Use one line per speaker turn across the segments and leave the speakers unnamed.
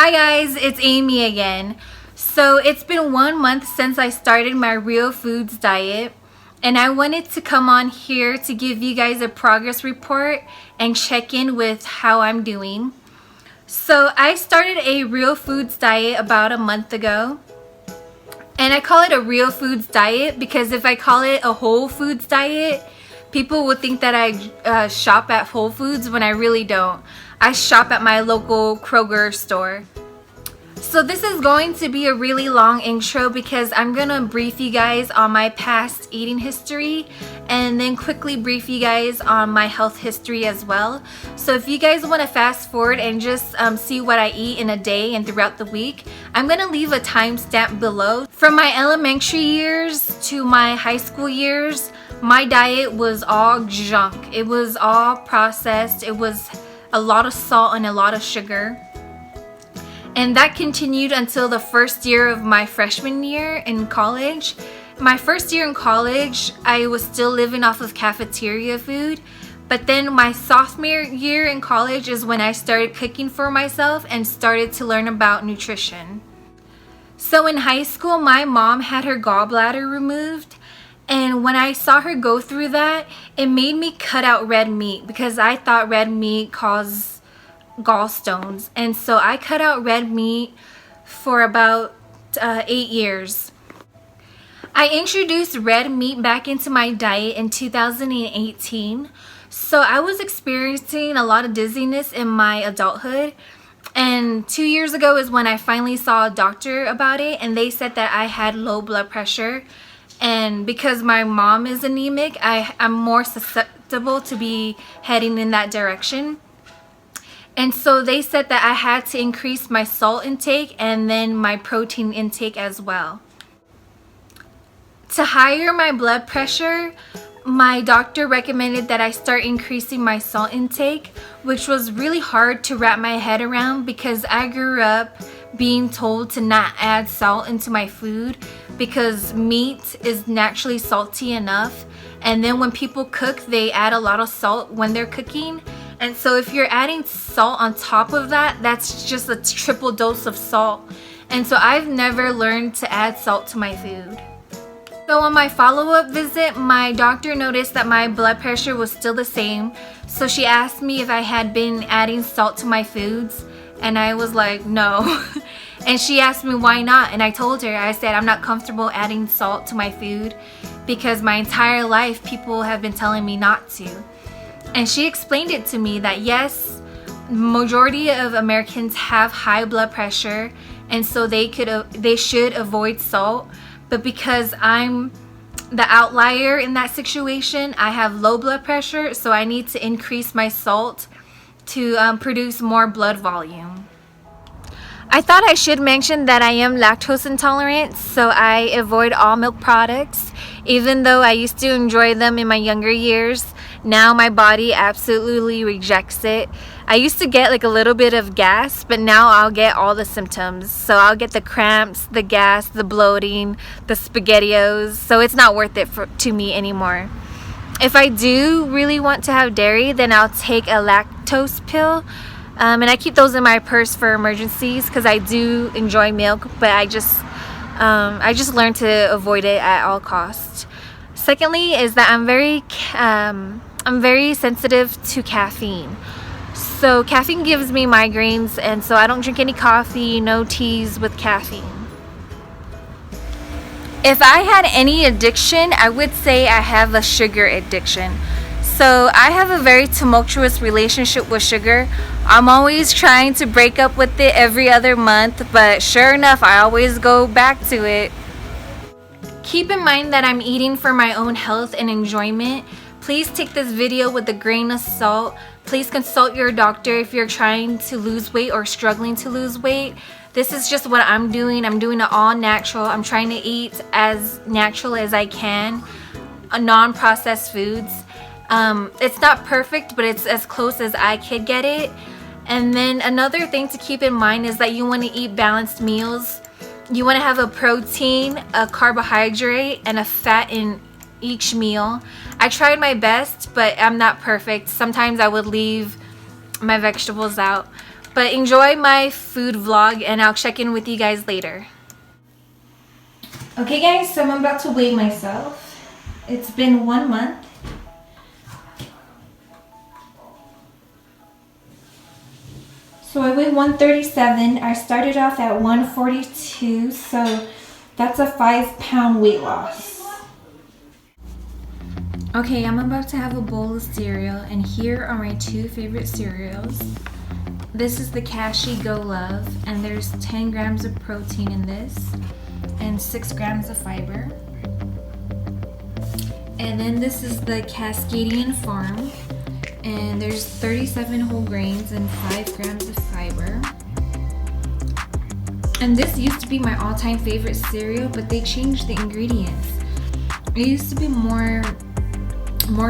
Hi guys, it's Amy again. So it's been 1 month since I started my real foods diet, and I wanted to come on here to give you guys a progress report and check in with how I'm doing. So I started a real foods diet about a month ago, and I call it a real foods diet because if I call it a whole foods diet, people would think that I shop at Whole Foods when I really don't. I shop at my local Kroger store. So this is going to be a really long intro because I'm gonna brief you guys on my past eating history and then quickly brief you guys on my health history as well. So if you guys want to fast forward and just see what I eat in a day and throughout the week, I'm gonna leave a timestamp below. From my elementary years to my high school years, my diet was all junk. It was all processed. It was a lot of salt and a lot of sugar. And that continued until the first year of my freshman year in college. My first year in college, I was still living off of cafeteria food. But then my sophomore year in college is when I started cooking for myself and started to learn about nutrition. So in high school, my mom had her gallbladder removed. And when I saw her go through that, it made me cut out red meat because I thought red meat caused gallstones. And so I cut out red meat for about 8 years. I introduced red meat back into my diet in 2018. So I was experiencing a lot of dizziness in my adulthood. And 2 years ago is when I finally saw a doctor about it, and they said that I had low blood pressure. And because my mom is anemic, I'm more susceptible to be heading in that direction. And so they said that I had to increase my salt intake and then my protein intake as well. To higher my blood pressure, my doctor recommended that I start increasing my salt intake, which was really hard to wrap my head around because I grew up being told to not add salt into my food because meat is naturally salty enough, and then when people cook they add a lot of salt when they're cooking, and so if you're adding salt on top of that, that's just a triple dose of salt. And so I've never learned to add salt to my food. So on my follow-up visit, my doctor noticed that my blood pressure was still the same, so she asked me if I had been adding salt to my foods, and I was like, no. And she asked me why not, and I told her, I said I'm not comfortable adding salt to my food because my entire life people have been telling me not to. And she explained it to me that yes, majority of Americans have high blood pressure, and so they should avoid salt. But because I'm the outlier in that situation, I have low blood pressure, so I need to increase my salt to produce more blood volume. I thought I should mention that I am lactose intolerant, so I avoid all milk products. Even though I used to enjoy them in my younger years, now my body absolutely rejects it. I used to get like a little bit of gas, but now I'll get all the symptoms. So I'll get the cramps, the gas, the bloating, the SpaghettiOs. So it's not worth it to me anymore. If I do really want to have dairy, then I'll take a lactose pill. And I keep those in my purse for emergencies because I do enjoy milk, but I just learned to avoid it at all costs. Secondly is that I'm very sensitive to caffeine. So caffeine gives me migraines, and so I don't drink any coffee, no teas with caffeine. If I had any addiction, I would say I have a sugar addiction. So I have a very tumultuous relationship with sugar. I'm always trying to break up with it every other month, but sure enough, I always go back to it. Keep in mind that I'm eating for my own health and enjoyment. Please take this video with a grain of salt. Please consult your doctor if you're trying to lose weight or struggling to lose weight. This is just what I'm doing. I'm doing it all natural. I'm trying to eat as natural as I can, non-processed foods. It's not perfect, but it's as close as I could get it. And then another thing to keep in mind is that you want to eat balanced meals. You want to have a protein, a carbohydrate, and a fat in each meal. I tried my best, but I'm not perfect. Sometimes I would leave my vegetables out. But enjoy my food vlog and I'll check in with you guys later. Okay guys, so I'm about to weigh myself. It's been 1 month. So I weigh 137. I started off at 142, so that's a 5-pound weight loss. Okay, I'm about to have a bowl of cereal, and here are my 2 favorite cereals. This is the Cashy Go Love, and there's 10 grams of protein in this, and 6 grams of fiber. And then this is the Cascadian Farm, and there's 37 whole grains and 5 grams of fiber. And this used to be my all-time favorite cereal, but they changed the ingredients. It used to be more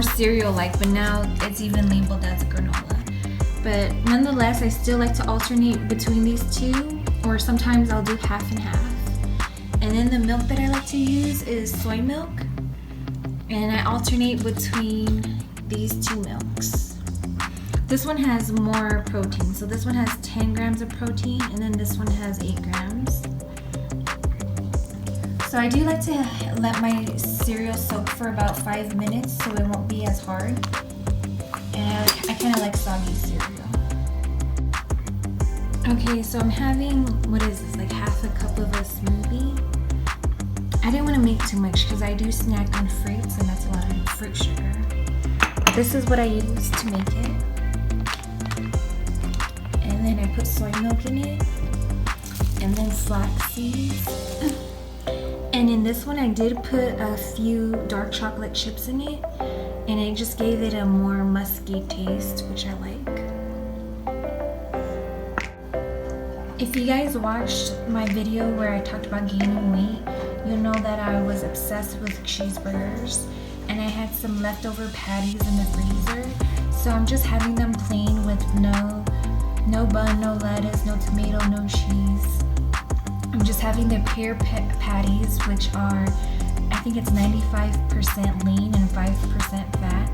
cereal-like, but now it's even labeled as granola. But nonetheless, I still like to alternate between these 2, or sometimes I'll do half and half. And then the milk that I like to use is soy milk, and I alternate between these 2 milks. This one has more protein, so this one has 10 grams of protein, and then this one has 8 grams. So I do like to let my cereal soak for about 5 minutes so it won't be as hard. And I kind of like soggy cereal. Okay, so I'm having, what is this, like half a cup of a smoothie. I didn't want to make too much because I do snack on fruits, and that's a lot of fruit sugar. This is what I use to make it. And then I put soy milk in it, and then flax seeds. And in this one I did put a few dark chocolate chips in it, and it just gave it a more musky taste, which I like. If you guys watched my video where I talked about gaining weight, you'll know that I was obsessed with cheeseburgers, and I had some leftover patties in the freezer, so I'm just having them plain with no bun, no lettuce, no tomato, no cheese. I'm just having the pear patties, which are, I think it's 95% lean and 5% fat.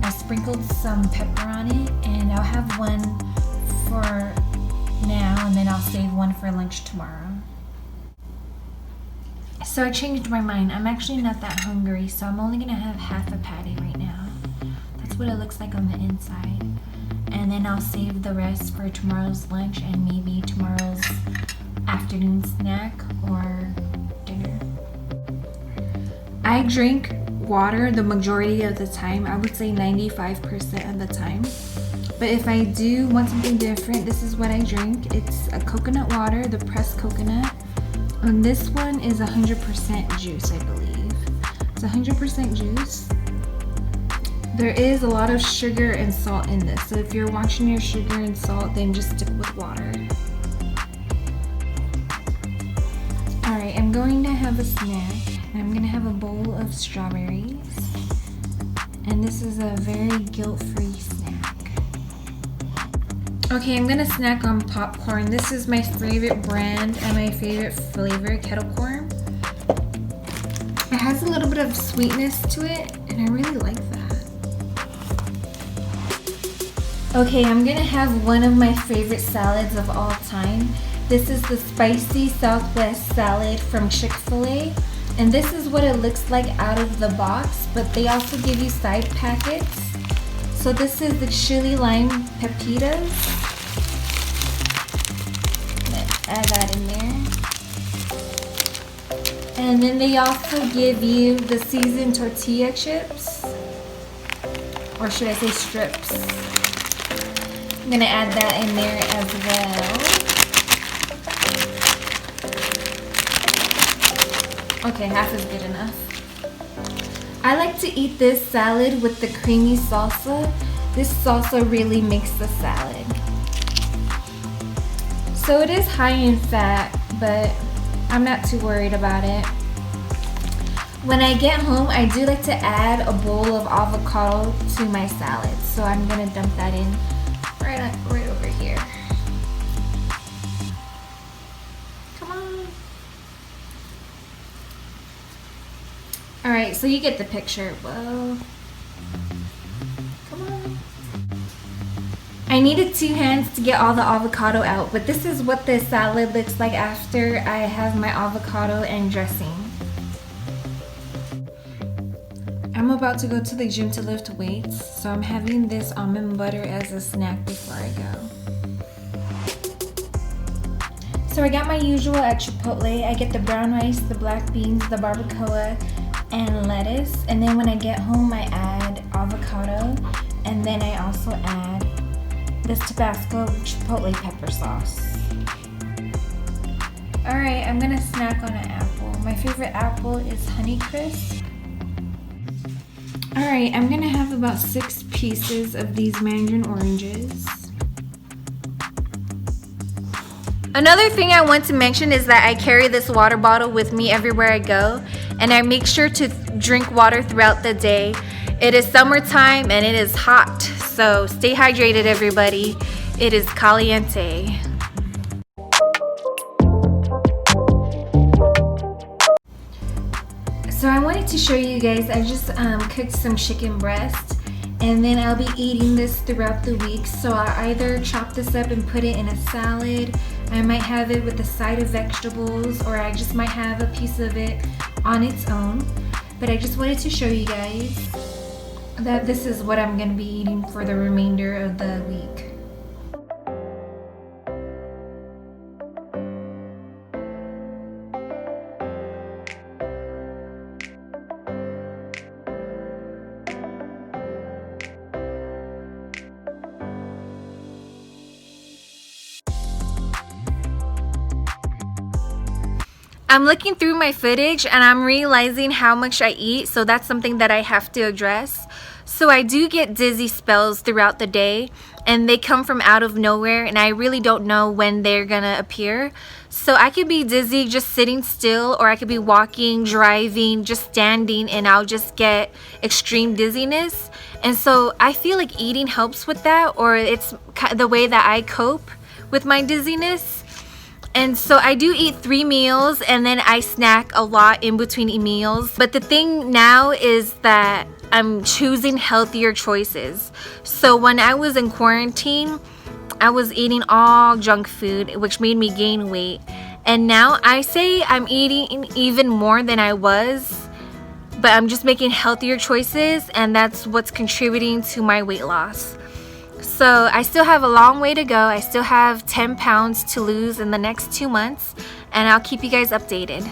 I sprinkled some pepper on it, and I'll have one for now, and then I'll save one for lunch tomorrow. So I changed my mind. I'm actually not that hungry, so I'm only gonna have half a patty right now. That's what it looks like on the inside. And then I'll save the rest for tomorrow's lunch and maybe tomorrow's afternoon snack or dinner. I drink water the majority of the time. I would say 95% of the time. But if I do want something different, this is what I drink. It's a coconut water, the pressed coconut. And this one is 100% juice, I believe. It's 100% juice. There is a lot of sugar and salt in this, so if you're watching your sugar and salt, then just stick with water. Alright, I'm going to have a snack. I'm going to have a bowl of strawberries. And this is a very guilt-free snack. Okay, I'm going to snack on popcorn. This is my favorite brand and my favorite flavor, kettle corn. It has a little bit of sweetness to it, and I really like that. Okay, I'm gonna have one of my favorite salads of all time. This is the spicy Southwest salad from Chick-fil-A. And this is what it looks like out of the box, but they also give you side packets. So this is the chili lime pepitas. Let's add that in there. And then they also give you the seasoned tortilla chips. Or should I say strips? I'm gonna add that in there as well. Okay, half is good enough. I like to eat this salad with the creamy salsa. This salsa really makes the salad. So it is high in fat, but I'm not too worried about it. When I get home, I do like to add a bowl of avocado to my salad. So I'm gonna dump that in right over here. Come on. Alright, so you get the picture. Whoa. Come on. I needed 2 hands to get all the avocado out, but this is what this salad looks like after I have my avocado and dressing. I'm about to go to the gym to lift weights, so I'm having this almond butter as a snack before I go. So I got my usual at Chipotle. I get the brown rice, the black beans, the barbacoa, and lettuce. And then when I get home, I add avocado, and then I also add this Tabasco Chipotle pepper sauce. Alright, I'm gonna snack on an apple. My favorite apple is Honeycrisp. Alright, I'm gonna have about 6 pieces of these mandarin oranges. Another thing I want to mention is that I carry this water bottle with me everywhere I go, and I make sure to drink water throughout the day. It is summertime and it is hot, so stay hydrated, everybody. It is caliente. So I wanted to show you guys, I just cooked some chicken breast, and then I'll be eating this throughout the week. So I'll either chop this up and put it in a salad. I might have it with a side of vegetables, or I just might have a piece of it on its own. But I just wanted to show you guys that this is what I'm going to be eating for the remainder of the week. I'm looking through my footage and I'm realizing how much I eat, so that's something that I have to address. So I do get dizzy spells throughout the day, and they come from out of nowhere, and I really don't know when they're gonna appear. So I could be dizzy just sitting still, or I could be walking, driving, just standing, and I'll just get extreme dizziness. And so I feel like eating helps with that, or it's the way that I cope with my dizziness. And so I do eat 3 meals, and then I snack a lot in between meals. But the thing now is that I'm choosing healthier choices. So when I was in quarantine, I was eating all junk food, which made me gain weight. And now I say I'm eating even more than I was, but I'm just making healthier choices, and that's what's contributing to my weight loss. So I still have a long way to go. I still have 10 pounds to lose in the next 2 months, and I'll keep you guys updated.